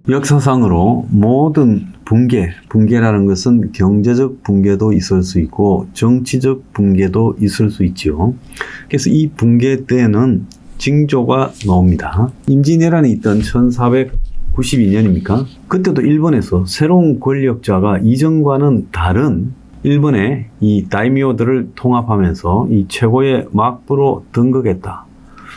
역사상으로 모든 붕괴라는 것은 경제적 붕괴도 있을 수 있고 정치적 붕괴도 있을 수 있지요. 그래서 이 붕괴 때는 징조가 나옵니다. 임진왜란이 있던 1492년입니까? 그때도 일본에서 새로운 권력자가 이전과는 다른 일본의 이 다이미오들을 통합하면서 이 최고의 막부로 등극했다.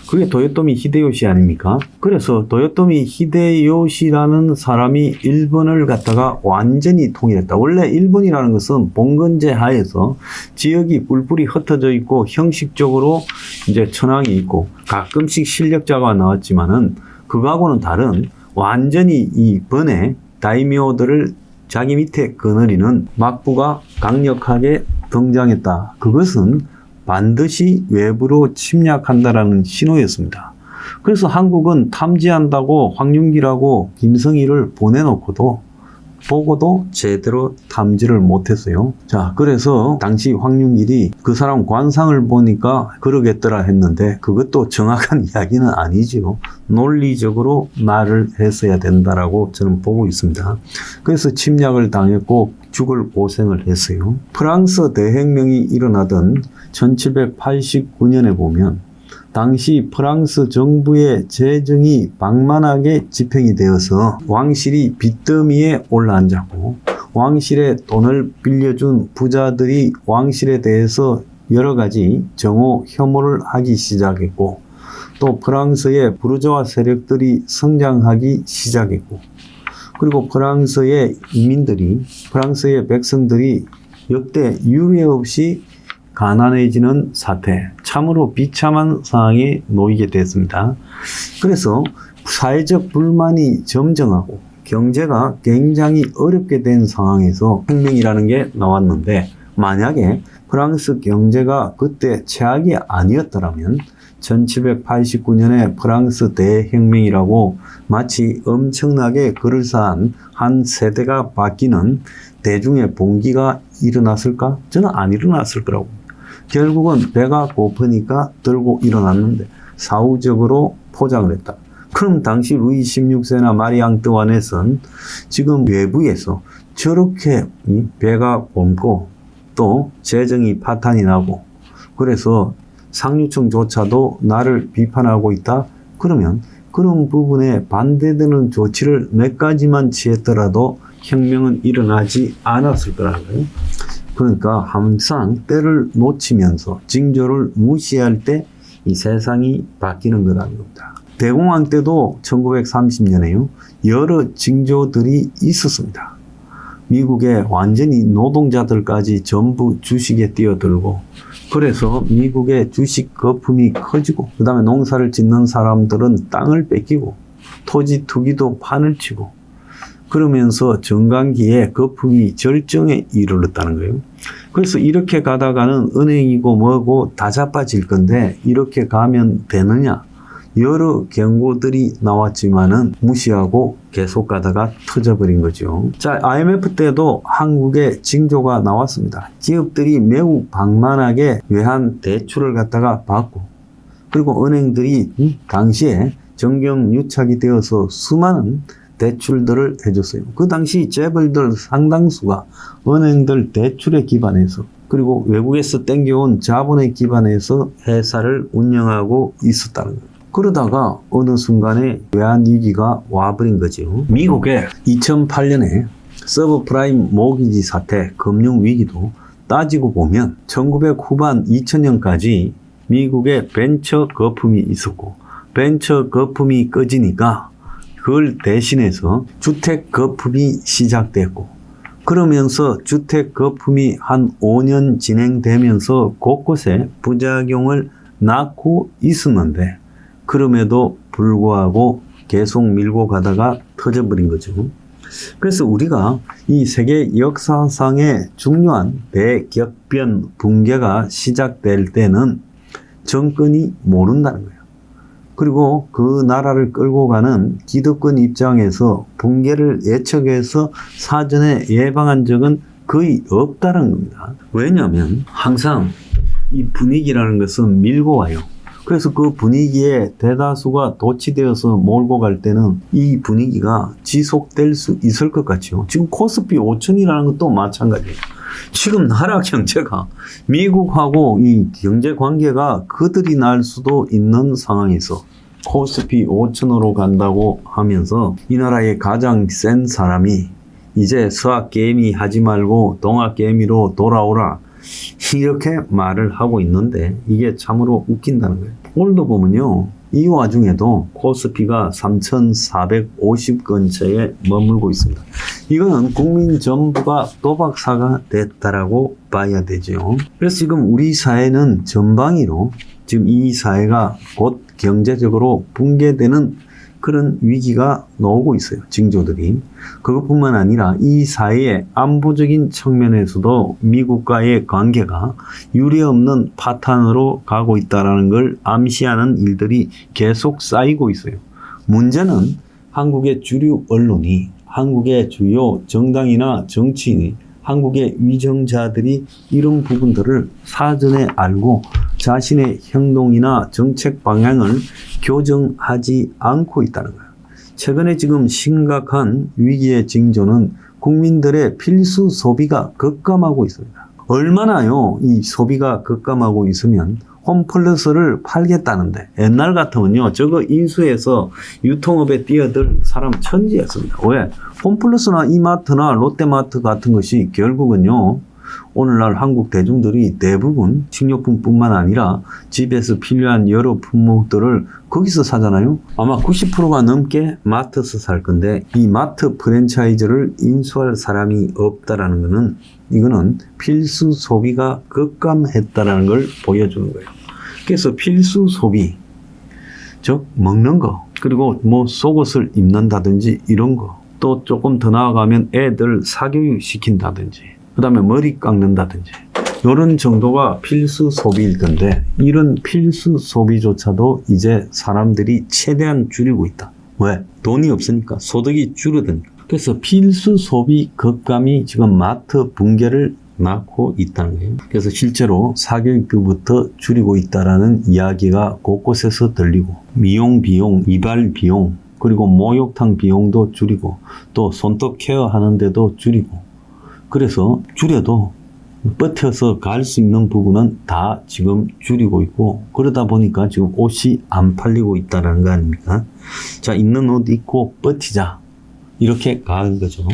그게 도요토미 히데요시 아닙니까? 그래서 도요토미 히데요시라는 사람이 일본을 갖다가 완전히 통일했다. 원래 일본이라는 것은 봉건제 하에서 지역이 뿔뿔이 흩어져 있고 형식적으로 이제 천황이 있고 가끔씩 실력자가 나왔지만은 그거하고는 다른 완전히 이 번에 다이묘들을 자기 밑에 거느리는 막부가 강력하게 등장했다. 그것은 반드시 외부로 침략한다라는 신호였습니다. 그래서 한국은 탐지한다고 황윤길하고 김성희를 보내놓고도 보고도 제대로 탐지를 못했어요. 자, 그래서 당시 황윤길이 그 사람 관상을 보니까 그러겠더라 했는데 그것도 정확한 이야기는 아니지요. 논리적으로 말을 했어야 된다라고 저는 보고 있습니다. 그래서 침략을 당했고 죽을 고생을 했어요. 프랑스 대혁명이 일어나던 1789년에 보면 당시 프랑스 정부의 재정이 방만하게 집행이 되어서 왕실이 빚더미에 올라앉았고 왕실에 돈을 빌려준 부자들이 왕실에 대해서 여러 가지 정오 혐오를 하기 시작했고 또 프랑스의 부르주아 세력들이 성장하기 시작했고 그리고 프랑스의 이민들이 프랑스의 백성들이 역대 유례 없이 가난해지는 사태, 참으로 비참한 상황에 놓이게 됐습니다. 그래서 사회적 불만이 점증하고 경제가 굉장히 어렵게 된 상황에서 혁명이라는 게 나왔는데 만약에 프랑스 경제가 그때 최악이 아니었더라면 1789년에 프랑스 대혁명이라고 마치 엄청나게 그럴싸한 한 세대가 바뀌는 대중의 봉기가 일어났을까? 저는 안 일어났을 거라고 봅니다. 결국은 배가 고프니까 들고 일어났는데 사후적으로 포장을 했다. 그럼 당시 루이 16세나 마리 앙뚜와넷은 지금 외부에서 저렇게 배가 곪고 또 재정이 파탄이 나고 그래서 상류층조차도 나를 비판하고 있다. 그러면 그런 부분에 반대되는 조치를 몇 가지만 취했더라도 혁명은 일어나지 않았을 거라는 거예요. 그러니까 항상 때를 놓치면서 징조를 무시할 때 이 세상이 바뀌는 거라는 겁니다. 대공황 때도 1930년에요. 여러 징조들이 있었습니다. 미국의 완전히 노동자들까지 전부 주식에 뛰어들고 그래서 미국의 주식 거품이 커지고 그 다음에 농사를 짓는 사람들은 땅을 뺏기고 토지 투기도 판을 치고 그러면서 정강기에 거품이 절정에 이르렀다는 거예요. 그래서 이렇게 가다가는 은행이고 뭐고 다 자빠질 건데 이렇게 가면 되느냐? 여러 경고들이 나왔지만은 무시하고 계속 가다가 터져버린 거죠. 자, IMF 때도 한국에 징조가 나왔습니다. 기업들이 매우 방만하게 외환 대출을 갖다가 받고 그리고 은행들이 당시에 정경유착이 되어서 수많은 대출들을 해줬어요. 그 당시 재벌들 상당수가 은행들 대출에 기반해서 그리고 외국에서 땡겨온 자본에 기반해서 회사를 운영하고 있었다는 거예요. 그러다가 어느 순간에 외환위기가 와버린 거죠. 미국의 2008년에 서브프라임 모기지 사태, 금융위기도 따지고 보면 1900 후반 2000년까지 미국에 벤처 거품이 있었고 벤처 거품이 꺼지니까 그걸 대신해서 주택 거품이 시작됐고 그러면서 주택 거품이 한 5년 진행되면서 곳곳에 부작용을 낳고 있었는데 그럼에도 불구하고 계속 밀고 가다가 터져버린 거죠. 그래서 우리가 이 세계 역사상의 중요한 대격변 붕괴가 시작될 때는 정권이 모른다는 거예요. 그리고 그 나라를 끌고 가는 기득권 입장에서 붕괴를 예측해서 사전에 예방한 적은 거의 없다는 겁니다. 왜냐하면 항상 이 분위기라는 것은 밀고 와요. 그래서 그 분위기에 대다수가 도취되어서 몰고 갈 때는 이 분위기가 지속될 수 있을 것 같죠. 지금 코스피 5000이라는 것도 마찬가지예요. 지금 나라 경제가 미국하고 이 경제 관계가 그들이 날 수도 있는 상황에서 코스피 5000으로 간다고 하면서 이 나라의 가장 센 사람이 이제 서학 게임이 하지 말고 동학 게임으로 돌아오라 이렇게 말을 하고 있는데 이게 참으로 웃긴다는 거예요. 오늘도 보면요. 이 와중에도 코스피가 3,450 근처에 머물고 있습니다. 이거는 국민 전부가 도박사가 됐다라고 봐야 되죠. 그래서 지금 우리 사회는 전방위로 지금 이 사회가 곧 경제적으로 붕괴되는 그런 위기가 나오고 있어요. 징조들이. 그것뿐만 아니라 이 사회의 안보적인 측면에서도 미국과의 관계가 유례없는 파탄으로 가고 있다는 걸 암시하는 일들이 계속 쌓이고 있어요. 문제는 한국의 주류 언론이, 한국의 주요 정당이나 정치인이, 한국의 위정자들이 이런 부분들을 사전에 알고 자신의 행동이나 정책 방향을 교정하지 않고 있다는 거예요. 최근에 지금 심각한 위기의 징조는 국민들의 필수 소비가 급감하고 있습니다. 얼마나요? 이 소비가 급감하고 있으면 홈플러스를 팔겠다는데 옛날 같으면요. 저거 인수해서 유통업에 뛰어들 사람 천지였습니다. 왜? 홈플러스나 이마트나 롯데마트 같은 것이 결국은요. 오늘날 한국 대중들이 대부분 식료품뿐만 아니라 집에서 필요한 여러 품목들을 거기서 사잖아요. 아마 90%가 넘게 마트에서 살 건데 이 마트 프랜차이즈를 인수할 사람이 없다라는 것은 이거는 필수 소비가 급감했다라는 걸 보여주는 거예요. 그래서 필수 소비, 즉 먹는 거, 그리고 뭐 속옷을 입는다든지 이런 거, 또 조금 더 나아가면 애들 사교육 시킨다든지 그 다음에 머리 깎는다든지 이런 정도가 필수 소비일 건데 이런 필수 소비조차도 이제 사람들이 최대한 줄이고 있다. 왜? 돈이 없으니까 소득이 줄어드니까. 그래서 필수 소비 급감이 지금 마트 붕괴를 낳고 있다는 거예요. 그래서 실제로 사교육비부터 줄이고 있다라는 이야기가 곳곳에서 들리고 미용 비용, 이발 비용, 그리고 목욕탕 비용도 줄이고 또 손톱 케어 하는데도 줄이고 그래서 줄여도 버텨서 갈 수 있는 부분은 다 지금 줄이고 있고 그러다 보니까 지금 옷이 안 팔리고 있다는 거 아닙니까? 자, 있는 옷 입고 버티자 이렇게 가는 거죠.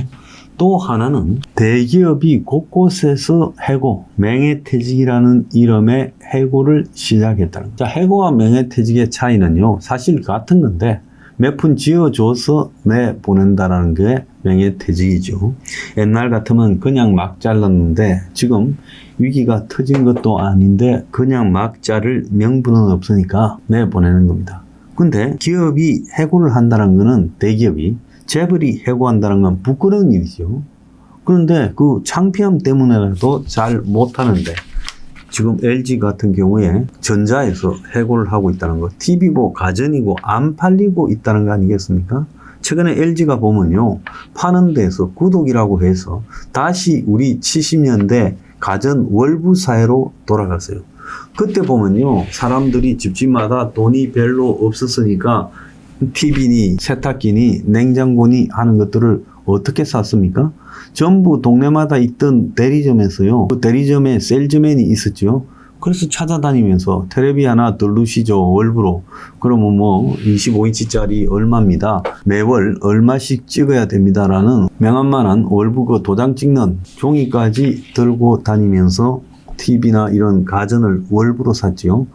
또 하나는 대기업이 곳곳에서 해고, 명예퇴직이라는 이름의 해고를 시작했다는 거죠. 자, 해고와 명예퇴직의 차이는요 사실 같은 건데 몇 푼 지어줘서 내보낸다라는 게 명예퇴직이죠. 옛날 같으면 그냥 막 잘랐는데 지금 위기가 터진 것도 아닌데 그냥 막 자를 명분은 없으니까 내보내는 겁니다. 근데 기업이 해고를 한다는 거는 대기업이 재벌이 해고한다는 건 부끄러운 일이죠. 그런데 그 창피함 때문에라도 잘 못하는데 지금 LG 같은 경우에 전자에서 해고를 하고 있다는 거, TV고 가전이고 안 팔리고 있다는 거 아니겠습니까? 최근에 LG가 보면요, 파는 데서 구독이라고 해서 다시 우리 70년대 가전 월부 사회로 돌아갔어요. 그때 보면요, 사람들이 집집마다 돈이 별로 없었으니까 TV니 세탁기니 냉장고니 하는 것들을 어떻게 샀습니까? 전부 동네마다 있던 대리점에서요. 그 대리점에 셀즈맨이 있었죠. 그래서 찾아다니면서 텔레비 하나 들르시죠. 월부로. 그러면 뭐 25인치짜리 얼마입니다. 매월 얼마씩 찍어야 됩니다라는 명함만한 월부 그 도장 찍는 종이까지 들고 다니면서 TV나 이런 가전을 월부로 샀지요.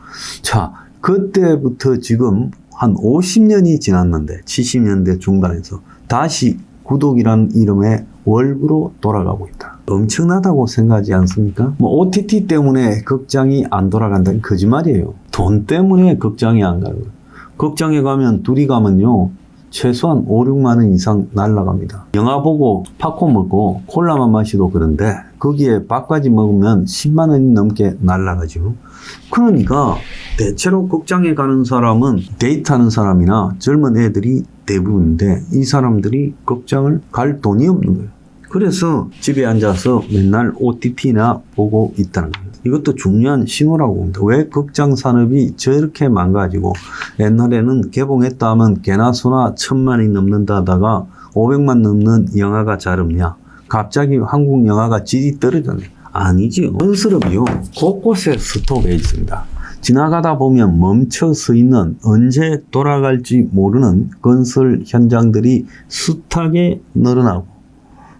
자, 그때부터 지금 한 50년이 지났는데 70년대 중반에서 다시 구독이라는 이름의 월부로 돌아가고 있다. 엄청나다고 생각하지 않습니까? 뭐 OTT 때문에 극장이 안 돌아간다는 거짓말이에요. 돈 때문에 극장이 안 가는 거예요. 극장에 가면 둘이 가면요 최소한 5, 6만 원 이상 날라갑니다. 영화 보고 팝콘 먹고 콜라만 마시도 그런데 거기에 밥까지 먹으면 10만 원이 넘게 날라가죠. 그러니까 대체로 극장에 가는 사람은 데이트하는 사람이나 젊은 애들이 대부분인데 이 사람들이 극장을 갈 돈이 없는 거예요. 그래서 집에 앉아서 맨날 OTT나 보고 있다는 거예요. 이것도 중요한 신호라고 봅니다. 왜 극장 산업이 저렇게 망가지고 옛날에는 개봉했다 하면 개나 소나 1000만이 넘는다 하다가 500만 넘는 영화가 잘 없냐? 갑자기 한국 영화가 질이 떨어졌네. 아니지요. 건설업이요. 곳곳에 스톱해 있습니다. 지나가다 보면 멈춰 서 있는 언제 돌아갈지 모르는 건설 현장들이 숱하게 늘어나고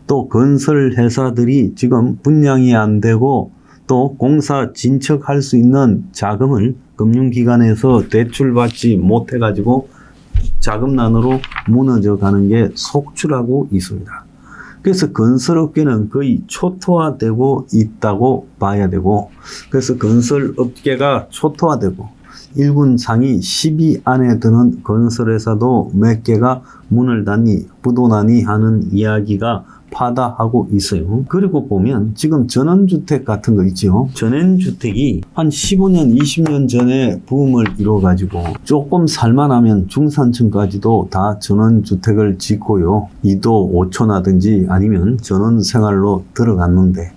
또 건설 회사들이 지금 분양이 안 되고 또 공사 진척할 수 있는 자금을 금융기관에서 대출받지 못해가지고 자금난으로 무너져 가는 게 속출하고 있습니다. 그래서 건설업계는 거의 초토화되고 있다고 봐야 되고, 그래서 건설업계가 초토화되고 1군 상위 10위 안에 드는 건설회사도 몇 개가 문을 닫니 부도나니 하는 이야기가 파다하고 있어요. 그리고 보면 지금 전원주택 같은 거 있죠. 전원주택이 한 15년, 20년 전에 붐을 이뤄가지고 조금 살만하면 중산층까지도 다 전원주택을 짓고요. 2도 5초나든지 아니면 전원생활로 들어갔는데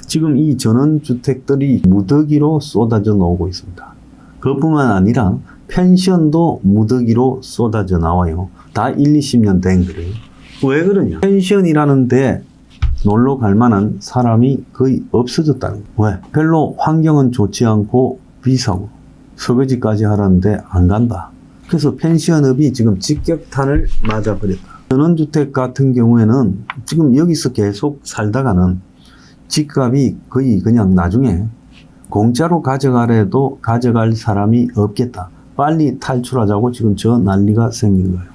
지금 이 전원주택들이 무더기로 쏟아져 나오고 있습니다. 그뿐만 아니라 펜션도 무더기로 쏟아져 나와요. 다 1, 20년 된 거래요. 왜 그러냐? 펜션이라는데 놀러 갈 만한 사람이 거의 없어졌다는 거예요. 왜? 별로 환경은 좋지 않고 비싸고 설거지까지 하라는데 안 간다. 그래서 펜션업이 지금 직격탄을 맞아버렸다. 전원주택 같은 경우에는 지금 여기서 계속 살다가는 집값이 거의 그냥 나중에 공짜로 가져가래도 가져갈 사람이 없겠다. 빨리 탈출하자고 지금 저 난리가 생긴 거예요.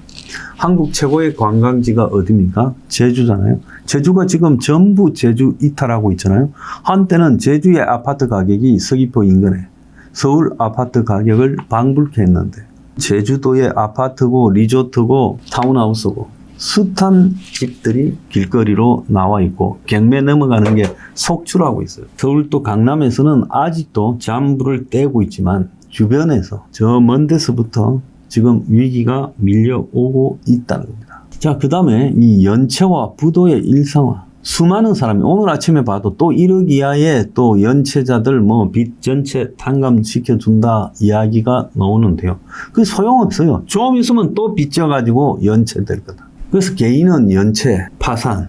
한국 최고의 관광지가 어디입니까? 제주잖아요. 제주가 지금 전부 제주 이탈하고 있잖아요. 한때는 제주의 아파트 가격이 서귀포 인근에 서울 아파트 가격을 방불케 했는데 제주도의 아파트고 리조트고 타운하우스고 숱한 집들이 길거리로 나와 있고 경매 넘어가는 게 속출하고 있어요. 서울도 강남에서는 아직도 잠불을 떼고 있지만 주변에서 저 먼 데서부터 지금 위기가 밀려오고 있다는 겁니다. 자, 그 다음에 이 연체와 부도의 일상화. 수많은 사람이 오늘 아침에 봐도 또 1억 이하의 또 연체자들 뭐 빚 전체 탕감시켜준다 이야기가 나오는데요. 그게 소용없어요. 좀 있으면 또 빚져가지고 연체될 거다. 그래서 개인은 연체, 파산,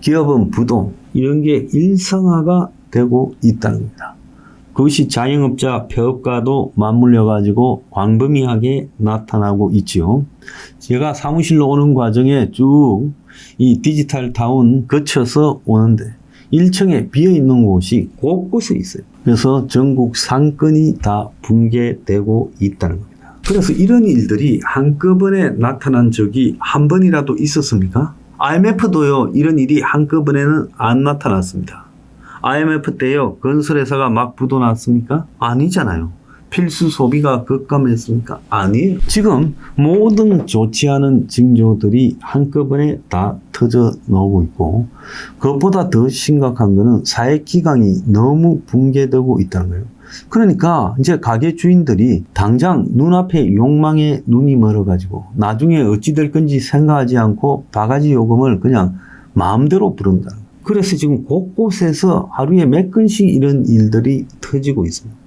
기업은 부도 이런 게 일상화가 되고 있다는 겁니다. 그것이 자영업자, 폐업과도 맞물려 가지고 광범위하게 나타나고 있지요. 제가 사무실로 오는 과정에 쭉 이 디지털 타운 거쳐서 오는데 1층에 비어있는 곳이 곳곳에 있어요. 그래서 전국 상권이 다 붕괴되고 있다는 겁니다. 그래서 이런 일들이 한꺼번에 나타난 적이 한 번이라도 있었습니까? IMF도요, 이런 일이 한꺼번에는 안 나타났습니다. IMF 때요, 건설회사가 막 부도났습니까? 아니잖아요. 필수 소비가 급감했습니까? 아니에요. 지금 모든 좋지 않은 징조들이 한꺼번에 다 터져 나오고 있고, 그것보다 더 심각한 거는 사회기강이 너무 붕괴되고 있다는 거예요. 그러니까 이제 가게 주인들이 당장 눈앞에 욕망에 눈이 멀어가지고 나중에 어찌 될 건지 생각하지 않고 바가지 요금을 그냥 마음대로 부른다는 거예요. 그래서 지금 곳곳에서 하루에 몇 건씩 이런 일들이 터지고 있습니다.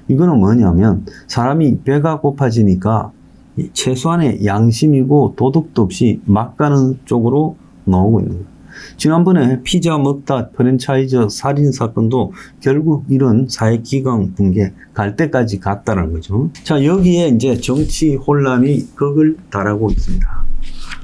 이거는 뭐냐면 사람이 배가 고파지니까 최소한의 양심이고 도덕도 없이 막 가는 쪽으로 나오고 있는 거예요. 지난번에 피자 먹다 프랜차이즈 살인 사건도 결국 이런 사회기강 붕괴 갈 때까지 갔다는 거죠. 자, 여기에 이제 정치 혼란이 극을 달하고 있습니다.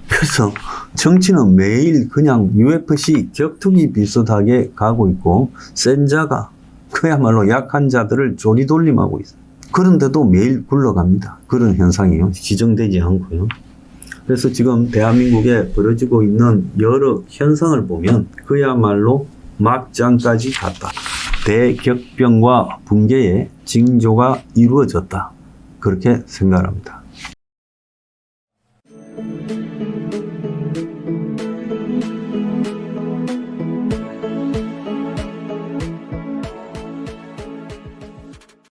그래서 정치는 매일 그냥 UFC 격투기 비슷하게 가고 있고 센 자가 그야말로 약한 자들을 조리돌림하고 있어요. 그런데도 매일 굴러갑니다. 그런 현상이에요. 지정되지 않고요. 그래서 지금 대한민국에 벌어지고 있는 여러 현상을 보면 그야말로 막장까지 갔다. 대격변과 붕괴의 징조가 이루어졌다. 그렇게 생각합니다.